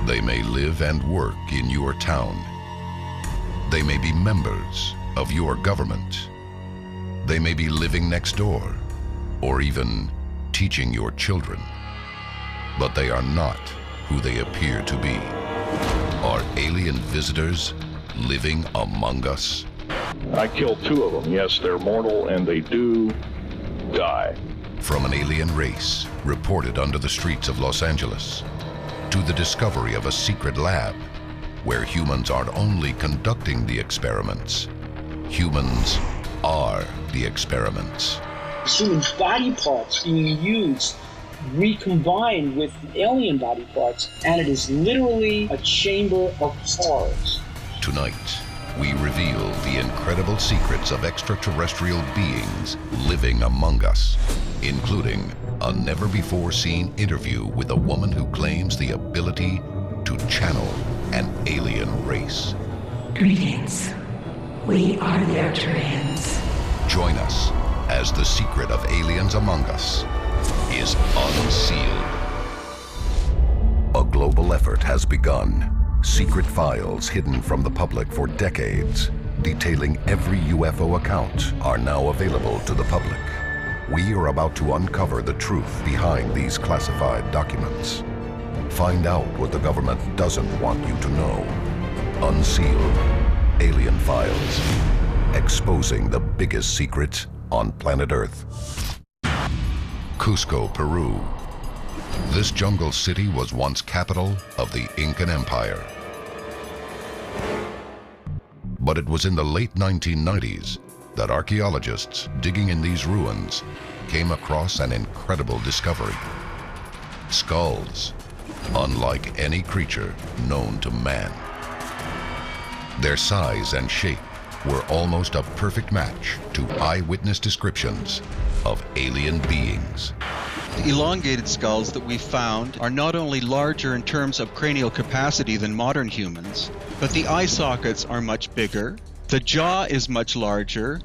They may live and work in your town. They may be members of your government. They may be living next door, or even teaching your children. But they are not who they appear to be. Are alien visitors living among us? I killed 2 of them. Yes, they're mortal and they do die. From an alien race reported under the streets of Los Angeles, to the discovery of a secret lab where humans aren't only conducting the experiments, humans are the experiments. Human body parts being used, recombined with alien body parts, and it is literally a chamber of horrors. Tonight, we reveal the incredible secrets of extraterrestrial beings living among us, including a never-before-seen interview with a woman who claims the ability to channel an alien race. Greetings. We are the Arcturians. Join us as the secret of aliens among us is unsealed. A global effort has begun. Secret files hidden from the public for decades, detailing every UFO account, are now available to the public. We are about to uncover the truth behind these classified documents. Find out what the government doesn't want you to know. Unsealed. Alien Files. Exposing the biggest secret on planet Earth. Cusco, Peru. This jungle city was once capital of the Incan Empire. But it was in the late 1990s that archaeologists digging in these ruins came across an incredible discovery. Skulls, unlike any creature known to man. Their size and shape were almost a perfect match to eyewitness descriptions of alien beings. The elongated skulls that we found are not only larger in terms of cranial capacity than modern humans, but the eye sockets are much bigger, the jaw is much larger,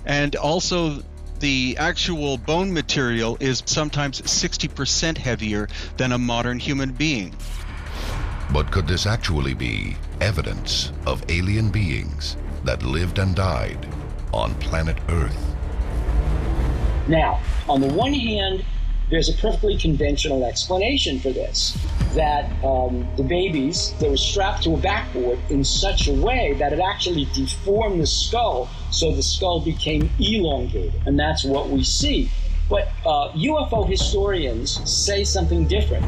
and also the actual bone material is sometimes 60% heavier than a modern human being. But could this actually be evidence of alien beings that lived and died on planet Earth? Now, on the one hand, there's a perfectly conventional explanation for this, that the babies, they were strapped to a backboard in such a way that it actually deformed the skull, so the skull became elongated, and that's what we see. But UFO historians say something different.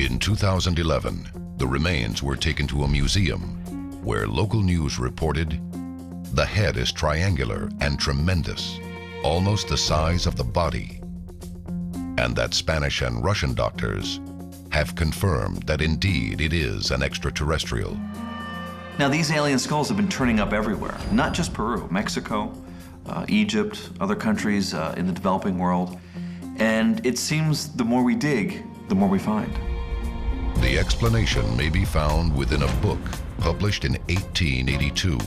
In 2011, the remains were taken to a museum where local news reported the head is triangular and tremendous, almost the size of the body, and that Spanish and Russian doctors have confirmed that indeed it is an extraterrestrial. Now, these alien skulls have been turning up everywhere, not just Peru, Mexico, Egypt, other countries in the developing world, and it seems the more we dig, the more we find. The explanation may be found within a book published in 1882,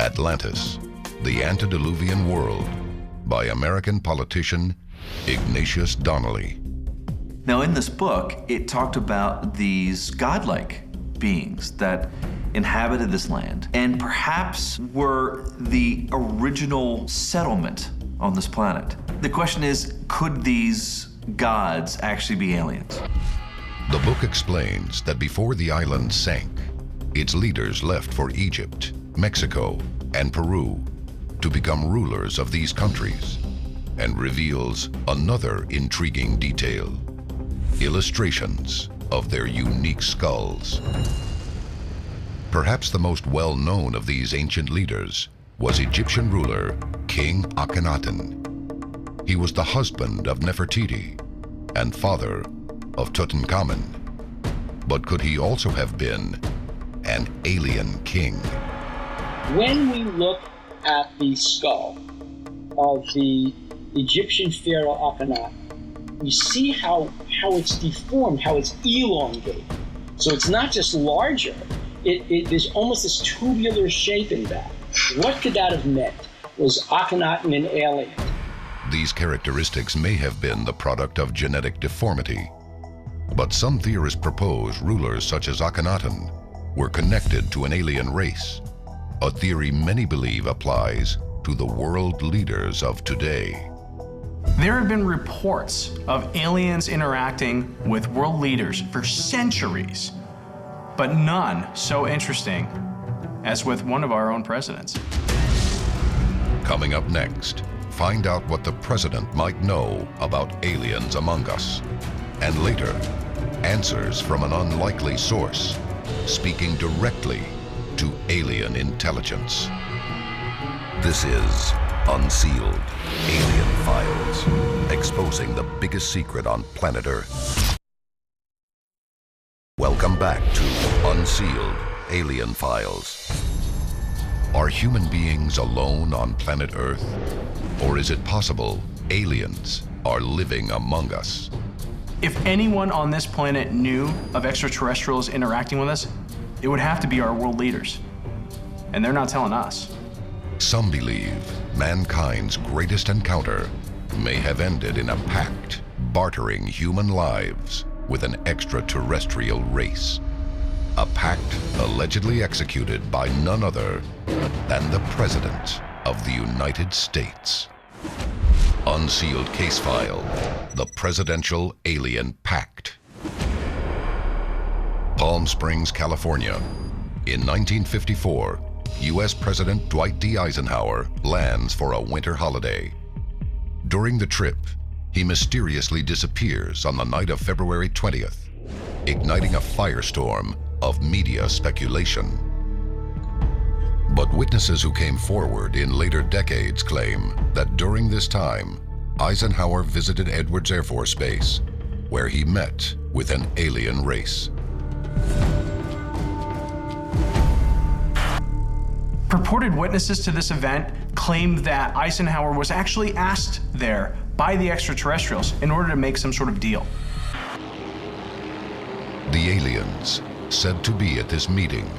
Atlantis, the Antediluvian World, by American politician Ignatius Donnelly. Now, in this book, it talked about these godlike beings that inhabited this land and perhaps were the original settlement on this planet. The question is, could these gods actually be aliens? The book explains that before the island sank, its leaders left for Egypt, Mexico, and Peru to become rulers of these countries, and reveals another intriguing detail: illustrations of their unique skulls. Perhaps the most well-known of these ancient leaders was Egyptian ruler King Akhenaten. He was the husband of Nefertiti and father of Tutankhamun. But could he also have been an alien king? When we look at the skull of the Egyptian pharaoh Akhenaten, we see how it's deformed, how it's elongated. So it's not just larger, there's almost this tubular shape in that. What could that have meant? Was Akhenaten an alien? These characteristics may have been the product of genetic deformity, But some theorists propose rulers such as Akhenaten were connected to an alien race, a theory many believe applies to the world leaders of today. There have been reports of aliens interacting with world leaders for centuries, but none so interesting as with one of our own presidents. Coming up next, find out what the president might know about aliens among us. And later, answers from an unlikely source, speaking directly to alien intelligence. This is Unsealed, Alien Files, exposing the biggest secret on planet Earth. Welcome back to Unsealed, Alien Files. Are human beings alone on planet Earth? Or is it possible aliens are living among us? If anyone on this planet knew of extraterrestrials interacting with us, it would have to be our world leaders. And they're not telling us. Some believe mankind's greatest encounter may have ended in a pact bartering human lives with an extraterrestrial race. A pact allegedly executed by none other than the President of the United States. Unsealed case file, the Presidential Alien Pact. Palm Springs, California. In 1954, U.S. President Dwight D. Eisenhower lands for a winter holiday. During the trip, he mysteriously disappears on the night of February 20th, igniting a firestorm of media speculation. But witnesses who came forward in later decades claim that during this time, Eisenhower visited Edwards Air Force Base, where he met with an alien race. Purported witnesses to this event claimed that Eisenhower was actually asked there by the extraterrestrials in order to make some sort of deal. The aliens, said to be at this meeting,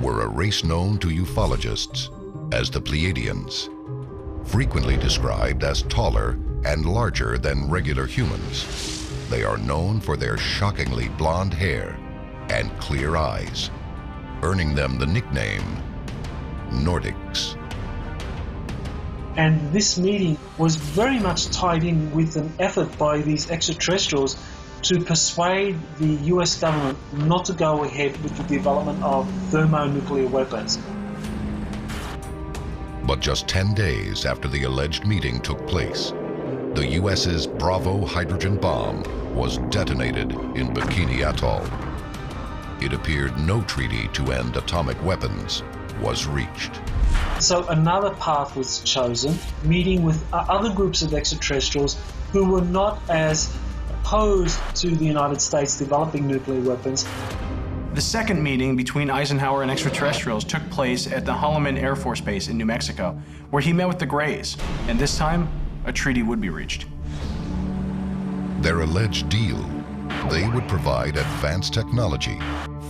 were a race known to ufologists as the Pleiadians, frequently described as taller and larger than regular humans. They are known for their shockingly blonde hair and clear eyes, earning them the nickname Nordics. And this meeting was very much tied in with an effort by these extraterrestrials to persuade the US government not to go ahead with the development of thermonuclear weapons. But just 10 days after the alleged meeting took place, the US's Bravo hydrogen bomb was detonated in Bikini Atoll. It appeared no treaty to end atomic weapons was reached. So another path was chosen, meeting with other groups of extraterrestrials who were not as opposed to the United States developing nuclear weapons. The second meeting between Eisenhower and extraterrestrials took place at the Holloman Air Force Base in New Mexico, where he met with the Greys, and this time, a treaty would be reached. Their alleged deal, they would provide advanced technology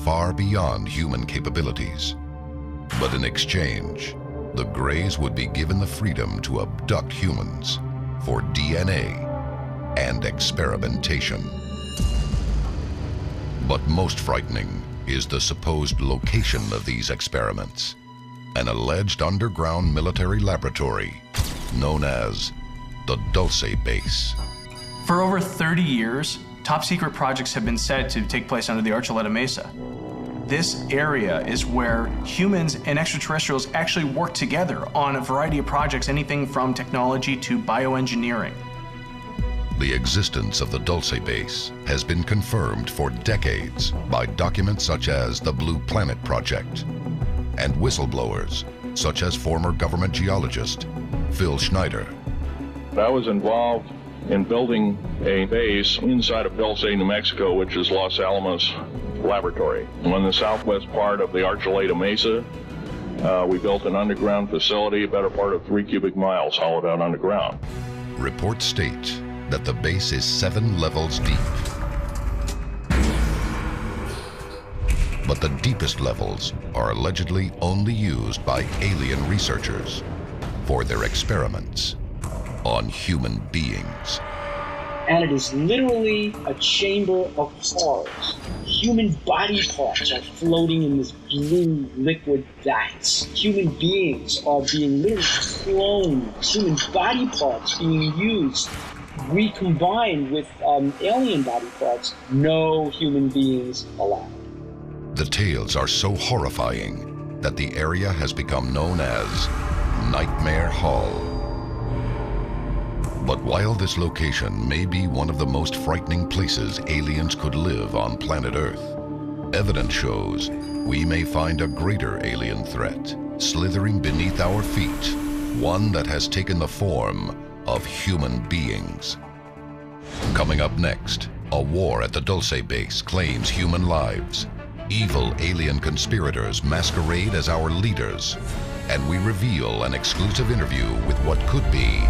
far beyond human capabilities. But in exchange, the Greys would be given the freedom to abduct humans for DNA and experimentation. But most frightening is the supposed location of these experiments, an alleged underground military laboratory known as the Dulce Base. For over 30 years, top secret projects have been said to take place under the Archuleta Mesa. This area is where humans and extraterrestrials actually work together on a variety of projects, anything from technology to bioengineering. The existence of the Dulce Base has been confirmed for decades by documents such as the Blue Planet Project and whistleblowers such as former government geologist Phil Schneider. I was involved in building a base inside of Dulce, New Mexico, which is Los Alamos Laboratory. On the southwest part of the Archuleta Mesa, we built an underground facility, a better part of 3 cubic miles hollowed out underground. Reports state that the base is 7 levels deep. But the deepest levels are allegedly only used by alien researchers for their experiments on human beings. and it is literally a chamber of horrors. Human body parts are floating in this blue liquid vats. Human beings are being literally cloned. Human body parts being used, recombined with alien body parts. No human beings allowed. The tales are so horrifying that the area has become known as Nightmare Hall. But while this location may be one of the most frightening places aliens could live on planet Earth, evidence shows we may find a greater alien threat slithering beneath our feet, one that has taken the form of human beings. Coming up next, a war at the Dulce base claims human lives. Evil alien conspirators masquerade as our leaders, and we reveal an exclusive interview with what could be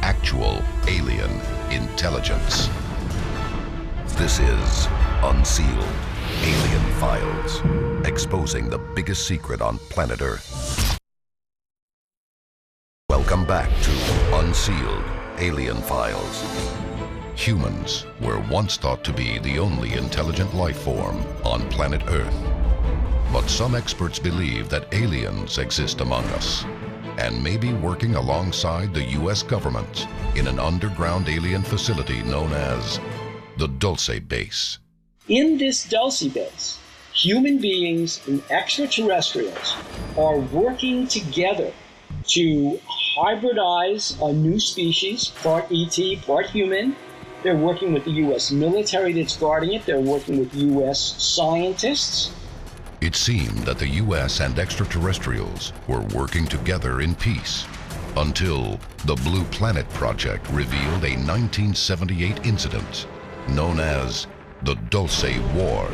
actual alien intelligence. This is Unsealed, Alien Files, exposing the biggest secret on planet Earth. Welcome back to Unsealed, Alien Files. Humans were once thought to be the only intelligent life form on planet Earth. But some experts believe that aliens exist among us, and may be working alongside the U.S. government in an underground alien facility known as the Dulce base. In this Dulce base, human beings and extraterrestrials are working together to hybridize a new species, part ET, part human. They're working with the U.S. military that's guarding it. They're working with U.S. scientists. It seemed that the U.S. and extraterrestrials were working together in peace until the Blue Planet Project revealed a 1978 incident known as the Dulce War.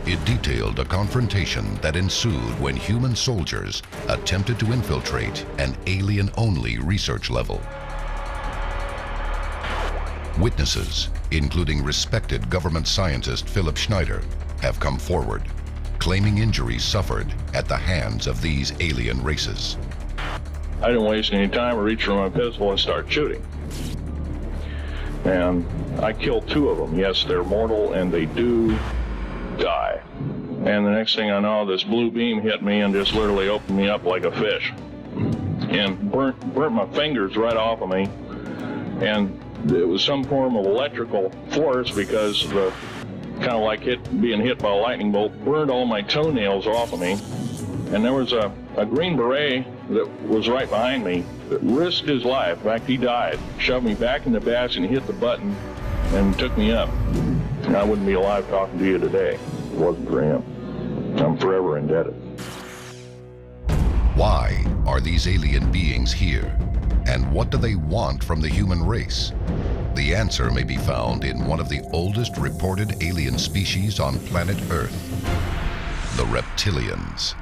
It detailed a confrontation that ensued when human soldiers attempted to infiltrate an alien-only research level. Witnesses, including respected government scientist Philip Schneider, have come forward, claiming injuries suffered at the hands of these alien races. I didn't waste any time. I reached for my pistol and started shooting. And I killed 2 of them. Yes, they're mortal and they do die. And the next thing I know, this blue beam hit me and just literally opened me up like a fish. And burnt my fingers right off of me. And it was some form of electrical force because the kind of like being hit by a lightning bolt, burned all my toenails off of me. And there was a Green Beret that was right behind me that risked his life. In fact, he died. Shoved me back in the basket and hit the button and took me up. And I wouldn't be alive talking to you today if it wasn't for him. I'm forever indebted. Why are these alien beings here? And what do they want from the human race? The answer may be found in one of the oldest reported alien species on planet Earth, the reptilians.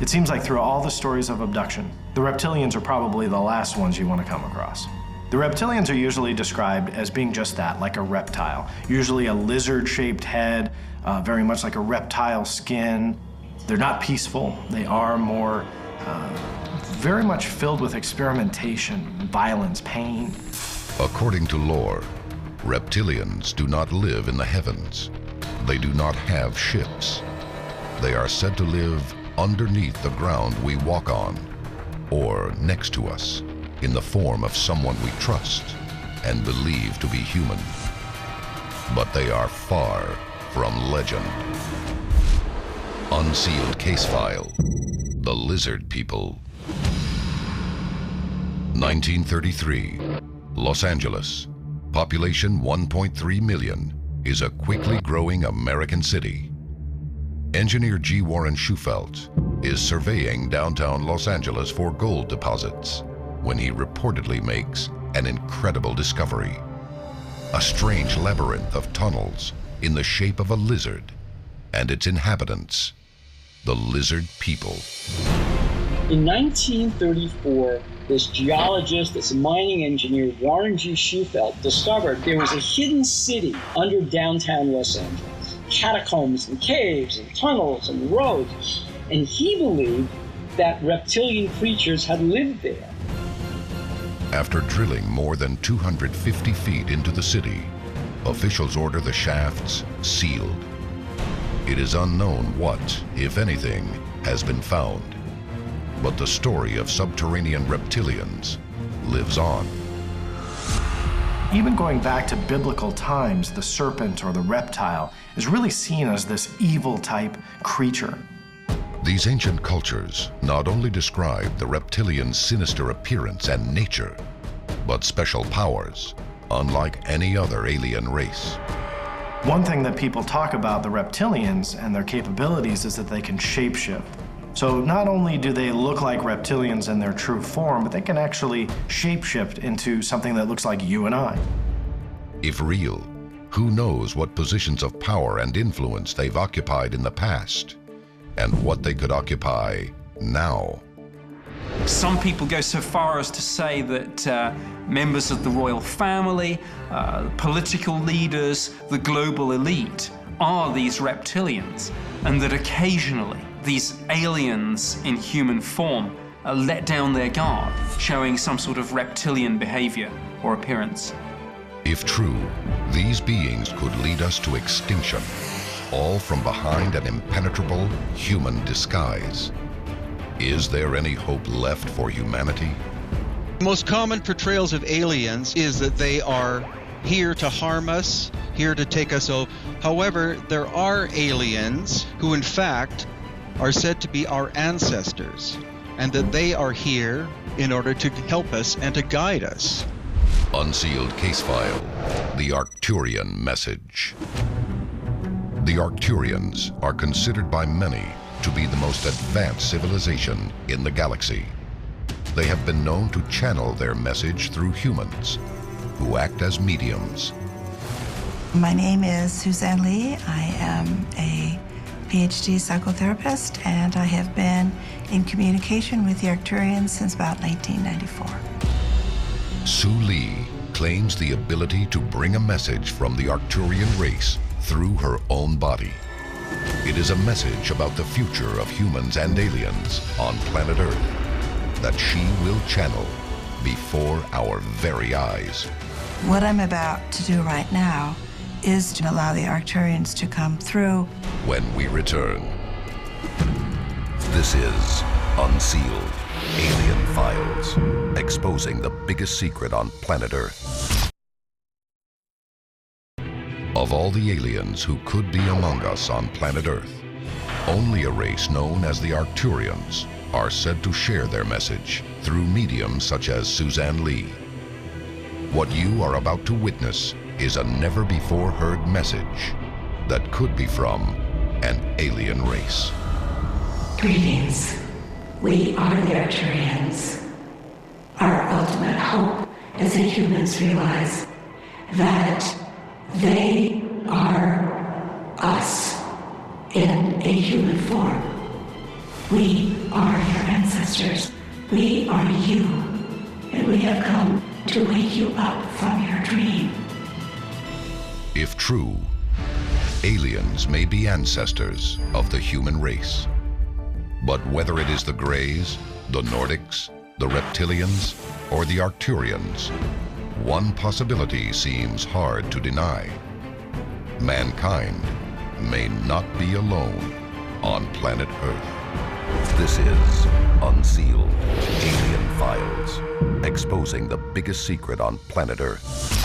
It seems like through all the stories of abduction, the reptilians are probably the last ones you want to come across. The reptilians are usually described as being just that, like a reptile. Usually a lizard-shaped head, very much like a reptile skin. They're not peaceful. They are more very much filled with experimentation, violence, pain. According to lore, reptilians do not live in the heavens. They do not have ships. They are said to live underneath the ground we walk on, or next to us, in the form of someone we trust and believe to be human. But they are far from legend. Unsealed case file, the Lizard People. 1933, Los Angeles, population 1.3 million, is a quickly growing American city. Engineer G. Warren Schufelt is surveying downtown Los Angeles for gold deposits when he reportedly makes an incredible discovery. A strange labyrinth of tunnels in the shape of a lizard and its inhabitants, the Lizard People. In 1934, this geologist, this mining engineer, Warren G. Schufelt, discovered there was a hidden city under downtown Los Angeles. Catacombs and caves and tunnels and roads. And he believed that reptilian creatures had lived there. After drilling more than 250 feet into the city, officials order the shafts sealed. It is unknown what, if anything, has been found. But the story of subterranean reptilians lives on. Even going back to biblical times, the serpent or the reptile is really seen as this evil type creature. These ancient cultures not only describe the reptilian's sinister appearance and nature, but special powers, unlike any other alien race. One thing that people talk about the reptilians and their capabilities is that they can shapeshift. So not only do they look like reptilians in their true form, but they can actually shapeshift into something that looks like you and I. If real, who knows what positions of power and influence they've occupied in the past, and what they could occupy now. Some people go so far as to say that members of the royal family, political leaders, the global elite are these reptilians, and that occasionally these aliens in human form let down their guard, showing some sort of reptilian behavior or appearance. If true, these beings could lead us to extinction, all from behind an impenetrable human disguise. Is there any hope left for humanity? The most common portrayals of aliens is that they are here to harm us, here to take us over. However, there are aliens who in fact are said to be our ancestors, and that they are here in order to help us and to guide us. Unsealed case file, the Arcturian message. The Arcturians are considered by many to be the most advanced civilization in the galaxy. They have been known to channel their message through humans, who act as mediums. My name is Suzanne Lee. I am a PhD psychotherapist, and I have been in communication with the Arcturians since about 1994. Sue Lee claims the ability to bring a message from the Arcturian race through her own body. It is a message about the future of humans and aliens on planet Earth that she will channel before our very eyes. What I'm about to do right now is to allow the Arcturians to come through. When we return, this is Unsealed, Alien Files, exposing the biggest secret on planet Earth. Of all the aliens who could be among us on planet Earth, only a race known as the Arcturians are said to share their message through mediums such as Suzanne Lee. What you are about to witness is a never-before-heard message that could be from an alien race. Greetings. We are the Arcturians. Our ultimate hope is that humans realize that they are us in a human form. We are your ancestors. We are you. And we have come to wake you up from your dream. If true, aliens may be ancestors of the human race. But whether it is the Greys, the Nordics, the Reptilians, or the Arcturians, one possibility seems hard to deny. Mankind may not be alone on planet Earth. This is Unsealed, Alien Files, exposing the biggest secret on planet Earth.